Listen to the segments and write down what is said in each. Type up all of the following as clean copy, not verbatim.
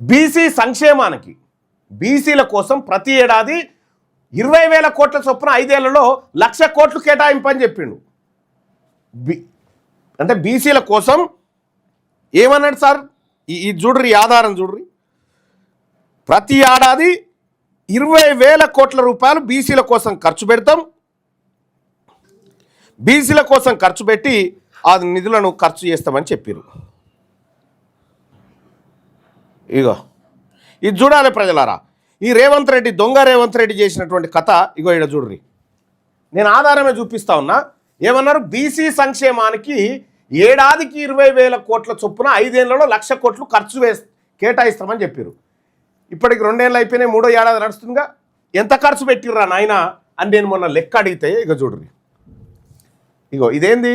BC సంక్షేమానికి బీసీల కోసం ప్రతి ఏడాది 20,000 కోట్ల చొప్పున 5 ఏళ్లలో 1,00,000 కోట్లు కేటాయింపని చెప్పిండు. అంటే బీసీల కోసం ఏమన్నాడు సార్? ఈ చూడ్రి ఆధారం చూడ్రి. ప్రతి ఏడాది 20,000 కోట్ల రూపాయలు బీసీల కోసం ఖర్చు పెడతాం. బీసీల కోసం ఖర్చు పెట్టి ఆ నిధులను ఖర్చు చేస్తామని చెప్పారు. ఇగో ఇది చూడాలి ప్రజలారా. ఈ రేవంత్ రెడ్డి దొంగ రేవంత్ రెడ్డి చేసినటువంటి కథ ఇగో ఇక్కడ చూడ్రి. నేను ఆధారమే చూపిస్తా ఉన్నా. ఏమన్నారు? బీసీ సంక్షేమానికి ఏడాదికి 20,000 కోట్ల చొప్పున 5 ఏళ్లలో 1,00,000 కోట్లు కేటాయిస్తామని చెప్పారు. ఇప్పటికి 2 ఏళ్ళు అయిపోయినాయి, 3వ ఏడాది నడుస్తుందిగా. ఎంత ఖర్చు పెట్టిర్రా నాయన అని నేను మొన్న లెక్క అడిగితే ఇక చూడ్రి. ఇగో ఇదేంది?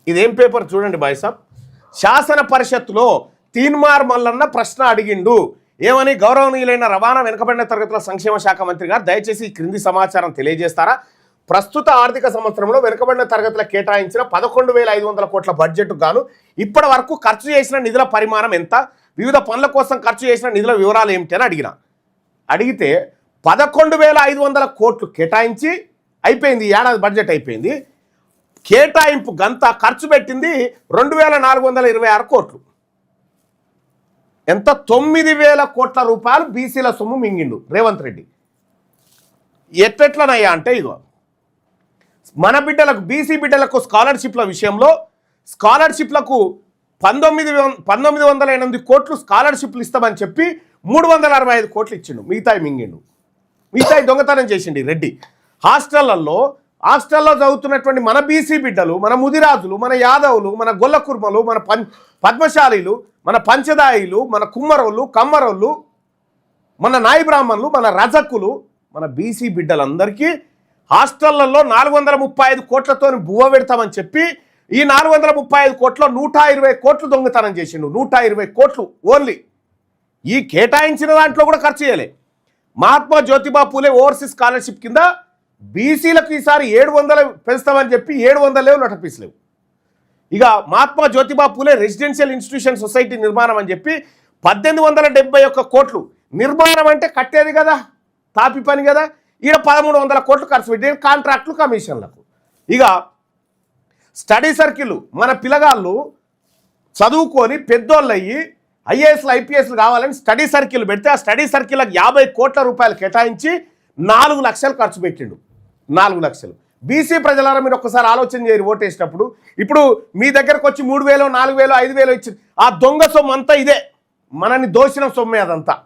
ఇదేం పేపర్ చూడండి బాయ్ సాబ్. శాసన పరిషత్తులో తీన్మార్ మల్లన్న ప్రశ్న అడిగిండు. ఏమని? గౌరవనీయులైన రవాణా వెనుకబడిన తరగతుల సంక్షేమ శాఖ మంత్రి గారు దయచేసి ఈ క్రింది సమాచారం తెలియజేస్తారా? ప్రస్తుత ఆర్థిక సంవత్సరంలో వెనుకబడిన తరగతులకు కేటాయించిన 11,500 కోట్ల బడ్జెట్ గాను ఇప్పటి వరకు ఖర్చు చేసిన నిధుల పరిమాణం ఎంత? వివిధ పనుల కోసం ఖర్చు చేసిన నిధుల వివరాలు ఏమిటి అని అడిగితే 11,500 కోట్లు కేటాయించి అయిపోయింది. ఏడాది బడ్జెట్ అయిపోయింది. కేటాయింపు గంత ఖర్చు పెట్టింది 2,426 కోట్లు. ఎంత? 9,000 కోట్ల రూపాయలు బీసీల సొమ్ము మింగిండు రేవంత్ రెడ్డి. ఎట్లనయ్యా అంటే ఇగో మన బిడ్డలకు బీసీ బిడ్డలకు స్కాలర్షిప్ల విషయంలో స్కాలర్షిప్లకు 1908 కోట్లు స్కాలర్షిప్లు ఇస్తామని చెప్పి 365 కోట్లు ఇచ్చిండు. మిగతాయి మింగిండు. మిగతాయి దొంగతనం చేసిండు రెడ్డి. హాస్టల్లో చదువుతున్నటువంటి మన బీసీ బిడ్డలు, మన ముదిరాజులు, మన యాదవులు, మన గొల్ల కుర్మలు, మన పద్మశాలీలు, మన పంచదాయిలు, మన కుమ్మరోళ్ళు, కమ్మరోళ్ళు, మన నాయి బ్రాహ్మణులు, మన రజకులు, మన బీసీ బిడ్డలందరికీ హాస్టళ్లలో 435 కోట్లతో బువ్వ పెడతామని చెప్పి ఈ 435 కోట్ల 120 కోట్లు దొంగతనం చేసిండు. 120 కోట్లు ఓన్లీ. ఈ కేటాయించిన దాంట్లో కూడా ఖర్చు చేయలే. మహాత్మా జ్యోతిబా పూలే ఓవర్సీస్ స్కాలర్షిప్ కింద బీసీలకు ఈసారి 700 పెంచుతామని చెప్పి 700 లేవు, నోటిఫీస్ లేవు. ఇక Mahatma Jyotiba Phule residential institution society నిర్మాణం అని చెప్పి 1871 కోట్లు. నిర్మాణం అంటే కట్టేది కదా, తాపి పని కదా. ఈడ 1300 కోట్లు ఖర్చు పెట్టి కాంట్రాక్టులు, కమిషన్లకు. ఇక స్టడీ సర్కిల్ మన పిల్లగాళ్ళు చదువుకొని పెద్దోళ్ళు అయ్యి ఐఏఎస్లు ఐపీఎస్లు కావాలని స్టడీ సర్కిల్ పెడితే ఆ స్టడీ సర్కిల్కి 50 కోట్ల రూపాయలు కేటాయించి 4 లక్షలు ఖర్చు పెట్టిండు. 4 లక్షలు. బీసీ ప్రజలారా మీరు ఒక్కసారి ఆలోచన చేయరు ఓటేసినప్పుడు. ఇప్పుడు మీ దగ్గరకు వచ్చి 3,000, 4,000, 5,000 ఇచ్చి ఆ దొంగ సొమ్ము అంతా ఇదే, మనని దోషిన సొమ్మే అదంతా.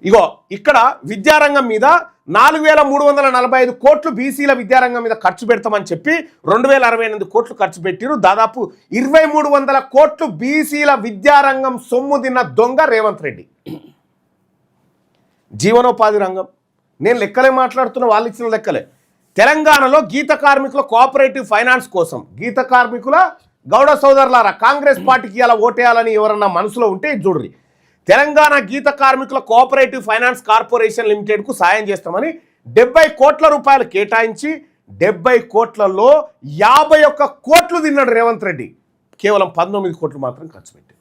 ఇగో ఇక్కడ విద్యారంగం మీద 4,345 కోట్లు బీసీల విద్యారంగం మీద ఖర్చు పెడతామని చెప్పి 2,068 కోట్లు ఖర్చు పెట్టిరు. దాదాపు 2,300 కోట్లు బీసీల విద్యారంగం సొమ్ము తిన్న దొంగ రేవంత్ రెడ్డి. జీవనోపాధి రంగం నేను లెక్కలే మాట్లాడుతున్న, వాళ్ళు ఇచ్చిన లెక్కలే. తెలంగాణలో గీత కార్మికుల కోఆపరేటివ్ ఫైనాన్స్ కోసం, గీత కార్మికుల గౌడ సోదరులారా, కాంగ్రెస్ పార్టీకి ఇలా ఓటేయాలని ఎవరన్నా మనసులో ఉంటే చూడ్రి. తెలంగాణ గీత కార్మికుల కోఆపరేటివ్ ఫైనాన్స్ కార్పొరేషన్ లిమిటెడ్కు సాయం చేస్తామని 70 కోట్ల రూపాయలు కేటాయించి 70 కోట్లలో 51 కోట్లు తిన్నాడు రేవంత్ రెడ్డి. కేవలం 19 కోట్లు మాత్రం ఖర్చు పెట్టి.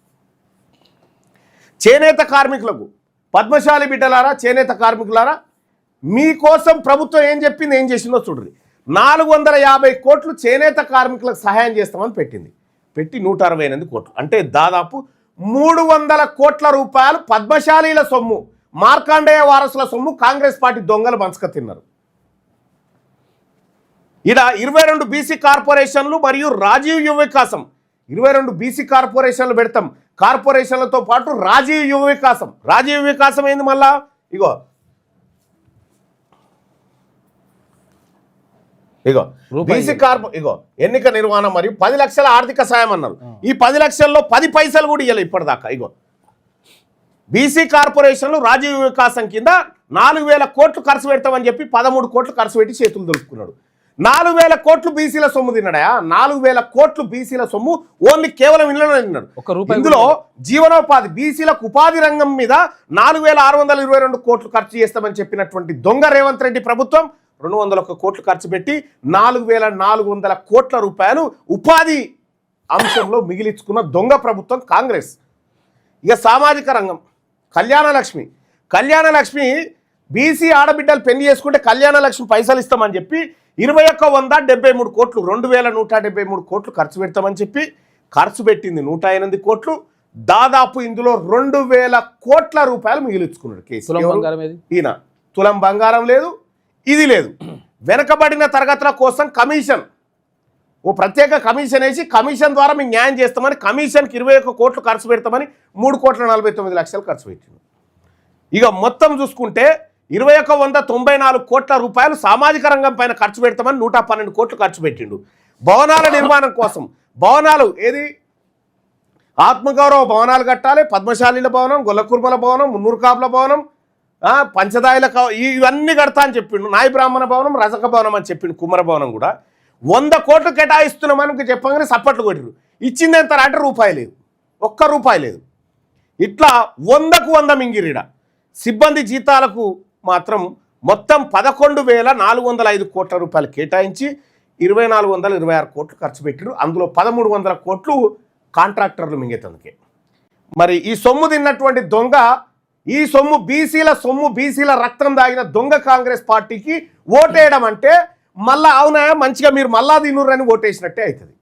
చేనేత కార్మికులకు, పద్మశాలి బిడ్డలారా, చేనేత కార్మికులారా, మీకోసం ప్రభుత్వం ఏం చెప్పింది, ఏం చేసిందో చూడండి. 450 కోట్లు చేనేత కార్మికులకు సహాయం చేస్తామని పెట్టి 168 కోట్లు, అంటే దాదాపు 300 కోట్ల రూపాయలు పద్మశాలీల సొమ్ము, మార్కాండేయ వారసుల సొమ్ము కాంగ్రెస్ పార్టీ దొంగలు పంచక తిన్నారు. ఇలా 22 బీసీ కార్పొరేషన్లు మరియు రాజీవ్ యువ వికాసం, 22 బీసీ కార్పొరేషన్లు పెడతాం. కార్పొరేషన్లతో పాటు రాజీవ్ యువ వికాసం. రాజీవ్ వికాసం ఏంది మళ్ళా? ఇగో బీసీ ఎన్నిక నిర్వహణ మరియు 10 లక్షల ఆర్థిక సాయం అన్నారు. ఈ 10 లక్షల్లో 10 పైసలు కూడా ఇవ్వలేదు ఇప్పటిదాకా. బీసీ కార్పొరేషన్లు రాజీవ్ వికాసం కింద 4,000 కోట్లు ఖర్చు పెడతామని చెప్పి 13 కోట్లు ఖర్చు పెట్టి చేతులు దొరుకుతున్నాడు. 4,000 కోట్లు బీసీల సొమ్ము తిన్నాడా? 4,000 కోట్లు బీసీల సొమ్ము ఓన్లీ కేవలం ఇళ్లలో తిన్నాడు. ఇందులో జీవనోపాధి బీసీలకు ఉపాధి రంగం మీద 4,622 కోట్లు ఖర్చు చేస్తామని చెప్పినటువంటి దొంగ రేవంత్ రెడ్డి ప్రభుత్వం 201 కోట్లు ఖర్చు పెట్టి 4,400 కోట్ల రూపాయలు ఉపాధి అంశంలో మిగిలించుకున్న దొంగ ప్రభుత్వం కాంగ్రెస్. ఇక సామాజిక రంగం కళ్యాణలక్ష్మి బీసీ ఆడబిడ్డలు పెళ్లి చేసుకుంటే కళ్యాణలక్ష్మి పైసలు ఇస్తామని చెప్పి 2173 కోట్లు 2173 కోట్లు ఖర్చు పెడతామని చెప్పి ఖర్చు పెట్టింది 108 కోట్లు. దాదాపు ఇందులో 2000 కోట్ల రూపాయలు మిగిలించుకున్నాడు కేసీఆర్. ఈయన తులం బంగారం లేదు, ఇది లేదు. వెనకబడిన తరగతుల కోసం కమిషన్, ఓ ప్రత్యేక కమిషన్ వేసి కమిషన్ ద్వారా మీకు న్యాయం చేస్తామని కమిషన్కి 21 కోట్లు ఖర్చు పెడతామని 3,49,00,000 ఖర్చు పెట్టింది. ఇక మొత్తం చూసుకుంటే 2194 కోట్ల రూపాయలు సామాజిక రంగం పైన ఖర్చు పెడతామని 112 కోట్లు ఖర్చు పెట్టిండు. భవనాల నిర్మాణం కోసం భవనాలు ఏది ఆత్మగౌరవ భవనాలు కట్టాలి, పద్మశాలీల భవనం, గొల్లకుర్మల భవనం, మున్నూరు కాపుల భవనం, పంచదాయిల ఇవన్నీ కడతా అని చెప్పిండు. నాయ బ్రాహ్మణ భవనం, రజక భవనం అని చెప్పిండు. కుమ్మర భవనం కూడా 100 కోట్లు కేటాయిస్తున్నామని చెప్పగానే సప్పట్లు కొట్టిరు. ఇచ్చింది ఎంత అంటే రూపాయి లేదు, ఒక్క రూపాయి లేదు. ఇట్లా 100కు 100 మింగిరిడ. సిబ్బంది జీతాలకు మాత్రం మొత్తం 11,405 కోట్ల రూపాయలు కేటాయించి 2,426 కోట్లు ఖర్చు పెట్టారు. అందులో 1,300 కోట్లు కాంట్రాక్టర్లు మింగేతందుకే. మరి ఈ సొమ్ము తిన్నటువంటి దొంగ, ఈ సొమ్ము బీసీల రక్తం దాగిన దొంగ కాంగ్రెస్ పార్టీకి ఓటేయడం అంటే మళ్ళా అవునా మంచిగా మీరు మళ్ళా తినుర్రని ఓటేసినట్టే అవుతుంది.